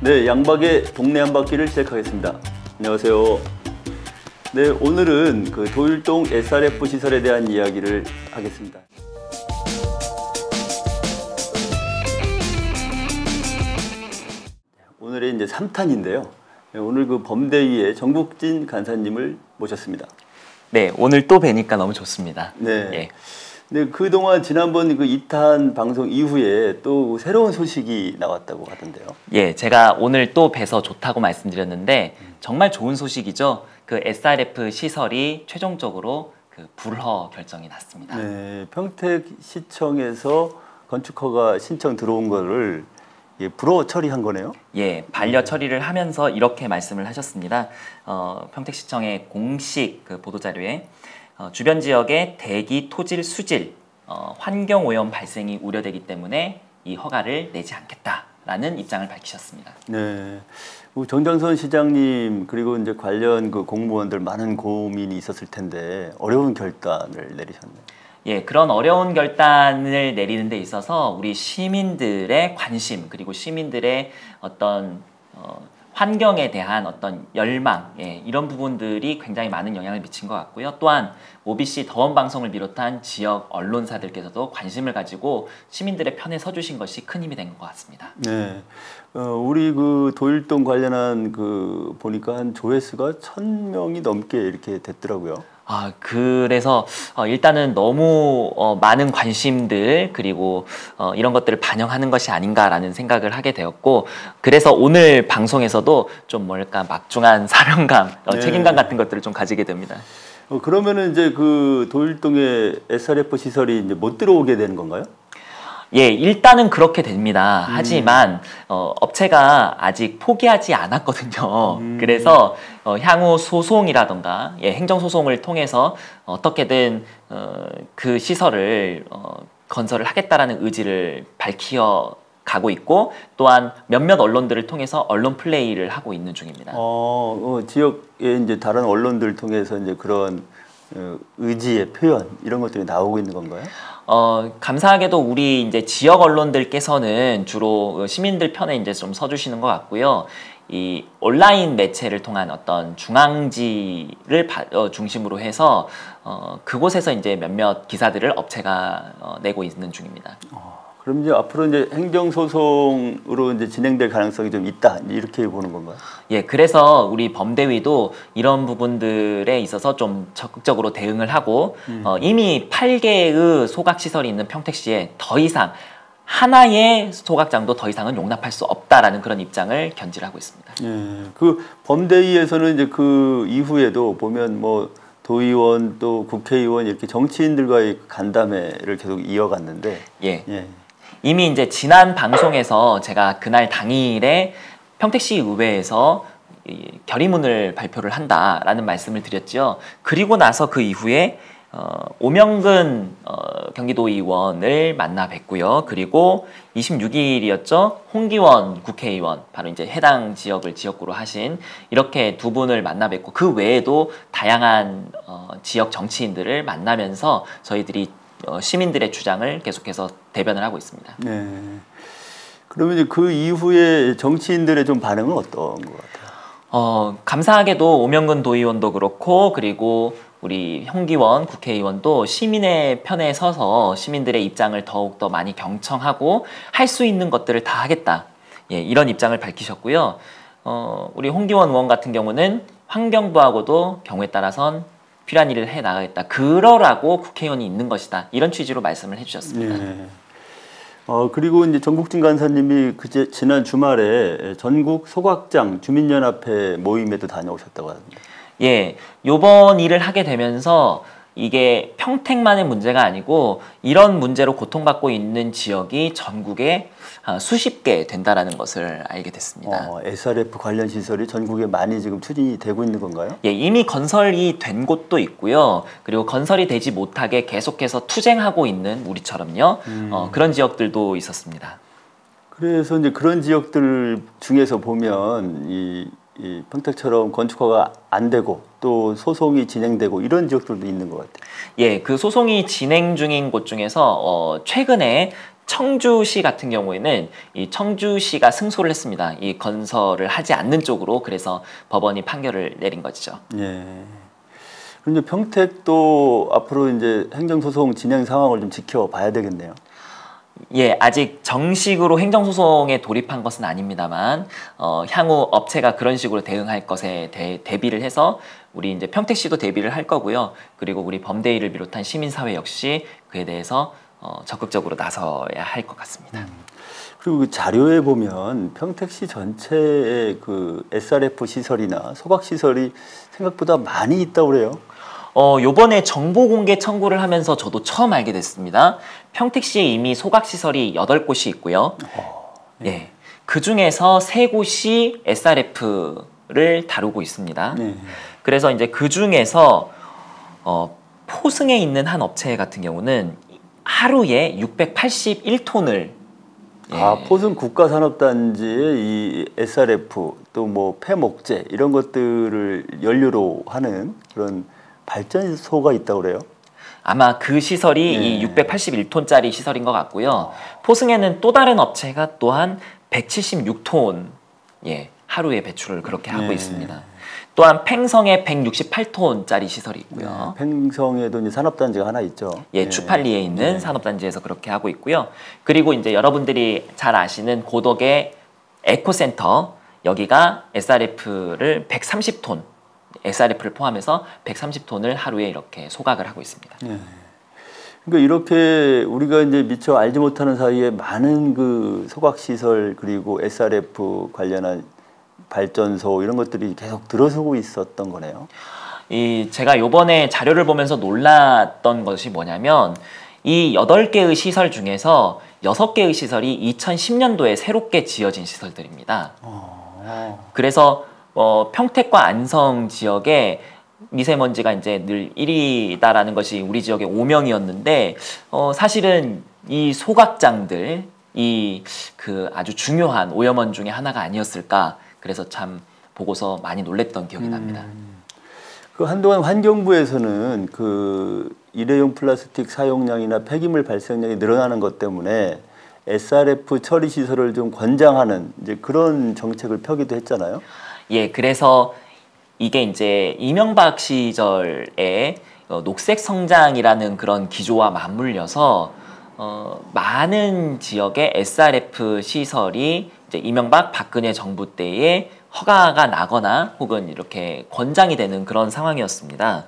네, 양박의 동네 한 바퀴를 시작하겠습니다. 안녕하세요. 네, 오늘은 그 도일동 SRF 시설에 대한 이야기를 하겠습니다. 오늘의 이제 3탄인데요. 오늘 그 범대위의 정국진 간사님을 모셨습니다. 네, 오늘 또 뵈니까 너무 좋습니다. 네. 예. 네, 그동안 지난번 그 2탄 방송 이후에 또 새로운 소식이 나왔다고 하던데요. 예, 제가 오늘 또 뵈서 좋다고 말씀드렸는데 정말 좋은 소식이죠. 그 SRF 시설이 최종적으로 그 불허 결정이 났습니다. 네, 평택시청에서 건축허가 신청 들어온 거를 불허 처리한 거네요. 예, 반려 처리를 하면서 이렇게 말씀을 하셨습니다. 평택시청의 공식 그 보도자료에 주변 지역의 대기, 토질, 수질, 환경오염 발생이 우려되기 때문에 이 허가를 내지 않겠다라는 입장을 밝히셨습니다. 네, 정장선 시장님 그리고 이제 관련 그 공무원들 많은 고민이 있었을 텐데 어려운 결단을 내리셨네요. 예, 그런 어려운 결단을 내리는 데 있어서 우리 시민들의 관심 그리고 시민들의 어떤 환경에 대한 어떤 열망, 예, 이런 부분들이 굉장히 많은 영향을 미친 것 같고요. 또한 OBC 더원방송을 비롯한 지역 언론사들께서도 관심을 가지고 시민들의 편에 서주신 것이 큰 힘이 된 것 같습니다. 네, 우리 그 도일동 관련한 그 보니까 한 조회수가 1000명이 넘게 이렇게 됐더라고요. 그래서 일단은 너무 많은 관심들 그리고 이런 것들을 반영하는 것이 아닌가라는 생각을 하게 되었고, 그래서 오늘 방송에서도 좀 뭘까 막중한 사명감, 네. 책임감 같은 것들을 좀 가지게 됩니다. 그러면은 이제 그 도일동에 SRF 시설이 이제 못 들어오게 되는 건가요? 예, 일단은 그렇게 됩니다. 하지만 업체가 아직 포기하지 않았거든요. 그래서 향후 소송이라던가 행정소송을 통해서 어떻게든 그 시설을 건설을 하겠다라는 의지를 밝혀 가고 있고, 또한 몇몇 언론들을 통해서 언론 플레이를 하고 있는 중입니다. 지역의 이제 다른 언론들 통해서 이제 그런 의지의 표현 이런 것들이 나오고 있는 건가요? 감사하게도 우리 이제 지역 언론들께서는 주로 시민들 편에 이제 좀 서주시는 것 같고요. 이 온라인 매체를 통한 어떤 중앙지를 중심으로 해서 그곳에서 이제 몇몇 기사들을 업체가 내고 있는 중입니다. 그럼 이제 앞으로 이제 행정소송으로 이제 진행될 가능성이 좀 있다, 이렇게 보는 건가요? 예, 그래서 우리 범대위도 이런 부분들에 있어서 좀 적극적으로 대응을 하고 이미 8개의 소각시설이 있는 평택시에 더 이상 하나의 소각장도 더 이상은 용납할 수 없다라는 그런 입장을 견지를 하고 있습니다. 예, 그 범대위에서는 이제 그 이후에도 보면 뭐 도의원 또 국회의원 이렇게 정치인들과의 간담회를 계속 이어갔는데, 예. 이미 이제 지난 방송에서 제가 그날 당일에 평택시 의회에서 결의문을 발표를 한다라는 말씀을 드렸죠. 그리고 나서 그 이후에 오명근 경기도의원을 만나 뵀고요. 그리고 26일이었죠. 홍기원 국회의원, 바로 이제 해당 지역을 지역구로 하신 이렇게 두 분을 만나 뵙고, 그 외에도 다양한 지역 정치인들을 만나면서 저희들이 시민들의 주장을 계속해서 대변을 하고 있습니다. 네. 그러면 이제 그 이후에 정치인들의 좀 반응은 어떤 것 같아요? 감사하게도 오명근 도의원도 그렇고, 그리고 우리 홍기원 국회의원도 시민의 편에 서서 시민들의 입장을 더욱더 많이 경청하고 할 수 있는 것들을 다 하겠다, 예, 이런 입장을 밝히셨고요. 우리 홍기원 의원 같은 경우는 환경부하고도 경우에 따라선 필요한 일을 해 나가겠다, 그러라고 국회의원이 있는 것이다, 이런 취지로 말씀을 해주셨습니다. 네. 그리고 이제 정국진 간사님이 지난 주말에 전국 소각장 주민연합회 모임에도 다녀오셨다고 합니다. 예, 요번 일을 하게 되면서 이게 평택만의 문제가 아니고 이런 문제로 고통받고 있는 지역이 전국에 수십 개 된다라는 것을 알게 됐습니다. SRF 관련 시설이 전국에 많이 지금 추진이 되고 있는 건가요? 예, 이미 건설이 된 곳도 있고요. 그리고 건설이 되지 못하게 계속해서 투쟁하고 있는 우리처럼요. 그런 지역들도 있었습니다. 그래서 이제 그런 지역들 중에서 보면 이 평택처럼 건축허가 안 되고 또 소송이 진행되고 이런 지역들도 있는 것 같아요. 예, 그 소송이 진행 중인 곳 중에서 최근에 청주시 같은 경우에는 이 청주시가 승소를 했습니다. 이 건설을 하지 않는 쪽으로. 그래서 법원이 판결을 내린 것이죠. 예. 그럼 이제 평택도 앞으로 이제 행정소송 진행 상황을 좀 지켜봐야 되겠네요. 예, 아직 정식으로 행정소송에 돌입한 것은 아닙니다만 향후 업체가 그런 식으로 대응할 것에 대비를 해서 우리 이제 평택시도 대비를 할 거고요. 그리고 우리 범대위를 비롯한 시민사회 역시 그에 대해서 적극적으로 나서야 할 것 같습니다. 그리고 그 자료에 보면 평택시 전체의 그 SRF 시설이나 소각 시설이 생각보다 많이 있다고 그래요. 요번에 정보 공개 청구를 하면서 저도 처음 알게 됐습니다. 평택시에 이미 소각시설이 8곳이 있고요. 네. 그 중에서 3곳이 SRF를 다루고 있습니다. 네. 그래서 이제 그 중에서 포승에 있는 한 업체 같은 경우는 하루에 681톤을 포승 국가산업단지의 이 SRF 또 뭐 폐목재 이런 것들을 연료로 하는 그런 발전소가 있다고 그래요. 아마 그 시설이 이 681톤짜리 시설인 것 같고요. 포승에는 또 다른 업체가 또한 176톤 하루에 배출을 그렇게 하고 있습니다. 또한 팽성에 168톤짜리 시설이 있고요. 팽성에도 이제 산업단지가 하나 있죠. 추팔리에 있는 산업단지에서 그렇게 하고 있고요. 그리고 이제 여러분들이 잘 아시는 고덕의 에코센터, 여기가 SRF를 130톤, SRF를 포함해서 130톤을 하루에 이렇게 소각을 하고 있습니다. 그러니까 이렇게 우리가 이제 미처 알지 못하는 사이에 많은 그 소각 시설 그리고 SRF 관련한 발전소 이런 것들이 계속 들어서고 있었던 거네요. 제가 요번에 자료를 보면서 놀랐던 것이 뭐냐면 이 8개의 시설 중에서 6개의 시설이 2010년도에 새롭게 지어진 시설들입니다. 그래서 평택과 안성 지역에 미세먼지가 이제 늘 1위다라는 것이 우리 지역의 오명이었는데 사실은 이 소각장들 그 아주 중요한 오염원 중에 하나가 아니었을까. 그래서 참 보고서 많이 놀랬던 기억이 납니다. 그 한동안 환경부에서는 그 일회용 플라스틱 사용량이나 폐기물 발생량이 늘어나는 것 때문에 SRF 처리 시설을 좀 권장하는 이제 그런 정책을 펴기도 했잖아요. 예, 그래서 이게 이제 이명박 시절에 녹색 성장이라는 그런 기조와 맞물려서 많은 지역의 SRF 시설이 이제 이명박 박근혜 정부 때에 허가가 나거나 혹은 이렇게 권장이 되는 그런 상황이었습니다.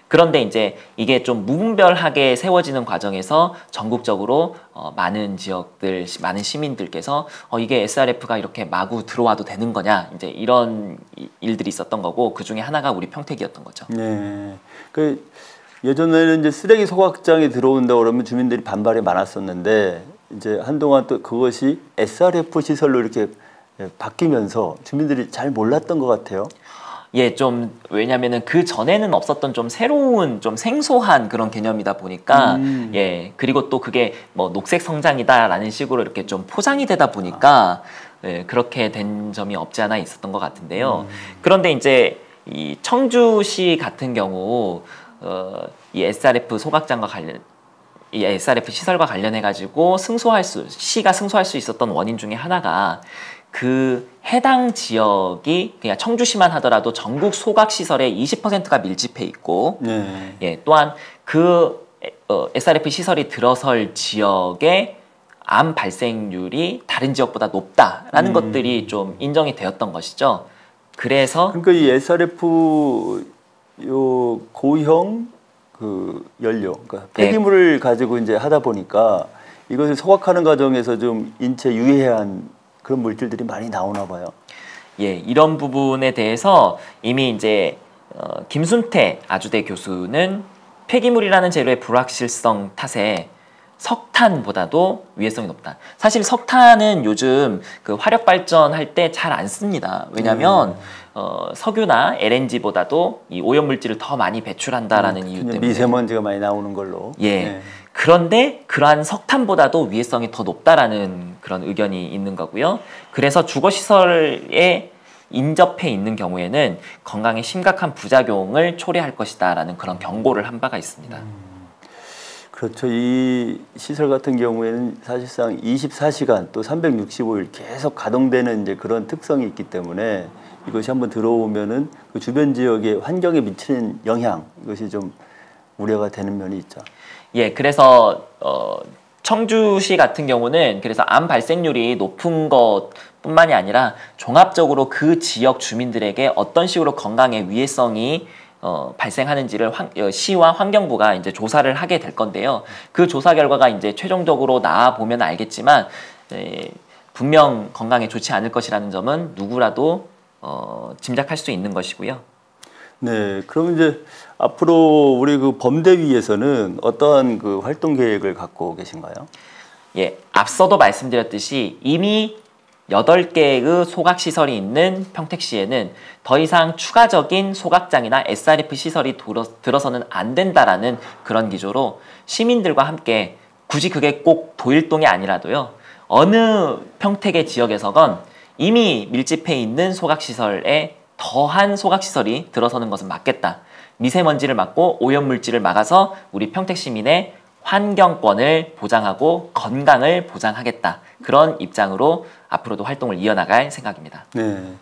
그런데 이제 이게 좀 무분별하게 세워지는 과정에서 전국적으로 많은 지역들, 많은 시민들께서 이게 SRF가 이렇게 마구 들어와도 되는 거냐, 이제 이런 일들이 있었던 거고, 그 중에 하나가 우리 평택이었던 거죠. 네. 그 예전에는 이제 쓰레기 소각장이 들어온다 그러면 주민들이 반발이 많았었는데 이제 한동안 또 그것이 SRF 시설로 이렇게 바뀌면서 주민들이 잘 몰랐던 것 같아요. 예, 좀 왜냐면은 그 전에는 없었던 좀 새로운 좀 생소한 그런 개념이다 보니까 예, 그리고 또 그게 뭐 녹색 성장이다라는 식으로 이렇게 좀 포장이 되다 보니까 예, 그렇게 된 점이 없지 않아 있었던 것 같은데요. 그런데 이제 이 청주시 같은 경우 이 SRF 소각장과 관련 이 SRF 시설과 관련해 가지고 시가 승소할 수 있었던 원인 중에 하나가 그 해당 지역이 그냥 청주시만 하더라도 전국 소각 시설의 20%가 밀집해 있고, 예, 또한 그 SRF 시설이 들어설 지역의 암 발생률이 다른 지역보다 높다라는 것들이 좀 인정이 되었던 것이죠. 그래서 그러니까 이 SRF 요 고형 그 연료, 그러니까 폐기물을 가지고 이제 하다 보니까 이것을 소각하는 과정에서 좀 인체 유해한 그런 물질들이 많이 나오나 봐요. 예, 이런 부분에 대해서 이미 이제 김순태 아주대 교수는 폐기물이라는 재료의 불확실성 탓에 석탄보다도 위해성이 높다. 사실 석탄은 요즘 그 화력 발전할 때 잘 안 씁니다. 왜냐하면 석유나 LNG보다도 이 오염물질을 더 많이 배출한다라는 이유 때문에 미세먼지가 많이 나오는 걸로. 예. 그런데 그러한 석탄보다도 위해성이 더 높다라는 그런 의견이 있는 거고요. 그래서 주거시설에 인접해 있는 경우에는 건강에 심각한 부작용을 초래할 것이다라는 그런 경고를 한 바가 있습니다. 그렇죠. 이 시설 같은 경우에는 사실상 24시간 또 365일 계속 가동되는 이제 그런 특성이 있기 때문에 이것이 한번 들어오면은 그 주변 지역의 환경에 미치는 영향, 이것이 좀 우려가 되는 면이 있죠. 예, 그래서 청주시 같은 경우는 그래서 암 발생률이 높은 것뿐만이 아니라 종합적으로 그 지역 주민들에게 어떤 식으로 건강의 위해성이 발생하는지를 시와 환경부가 이제 조사를 하게 될 건데요. 그 조사 결과가 이제 최종적으로 나와 보면 알겠지만 분명 건강에 좋지 않을 것이라는 점은 누구라도 짐작할 수 있는 것이고요. 네, 그럼 이제 앞으로 우리 그 범대위에서는 어떠한 그 활동 계획을 갖고 계신가요? 예, 앞서도 말씀드렸듯이 이미 8개의 소각시설이 있는 평택시에는 더 이상 추가적인 소각장이나 SRF 시설이 들어서는 안 된다라는 그런 기조로 시민들과 함께 굳이 그게 꼭 도일동이 아니라도요. 어느 평택의 지역에서건 이미 밀집해 있는 소각시설에 더한 소각시설이 들어서는 것은 막겠다. 미세먼지를 막고 오염물질을 막아서 우리 평택시민의 환경권을 보장하고 건강을 보장하겠다. 그런 입장으로 앞으로도 활동을 이어나갈 생각입니다. 네.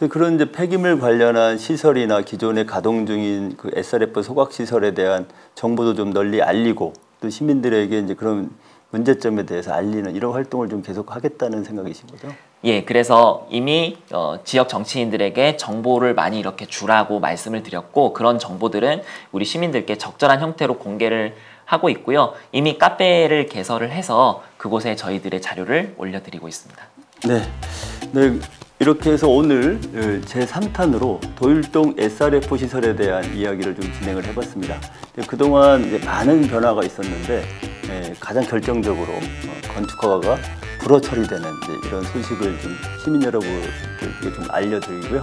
그런 이제 폐기물 관련한 시설이나 기존에 가동 중인 그 SRF 소각 시설에 대한 정보도 좀 널리 알리고 또 시민들에게 이제 그런 문제점에 대해서 알리는 이런 활동을 좀 계속 하겠다는 생각이신 거죠? 예, 그래서 이미 지역 정치인들에게 정보를 많이 이렇게 주라고 말씀을 드렸고 그런 정보들은 우리 시민들께 적절한 형태로 공개를 하고 있고요. 이미 카페를 개설을 해서 그곳에 저희들의 자료를 올려드리고 있습니다. 네, 네, 이렇게 해서 오늘 제3탄으로 도일동 SRF 시설에 대한 이야기를 좀 진행을 해봤습니다. 그동안 이제 많은 변화가 있었는데 가장 결정적으로 건축허가가 불허 처리되는 이런 소식을 좀 시민 여러분께 좀 알려드리고요.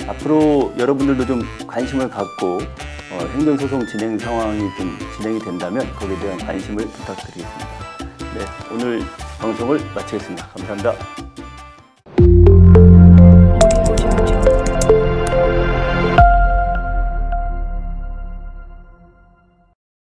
앞으로 여러분들도 좀 관심을 갖고 행정소송 진행 상황이 좀 진행이 된다면 거기에 대한 관심을 부탁드리겠습니다. 네, 오늘 방송을 마치겠습니다. 감사합니다.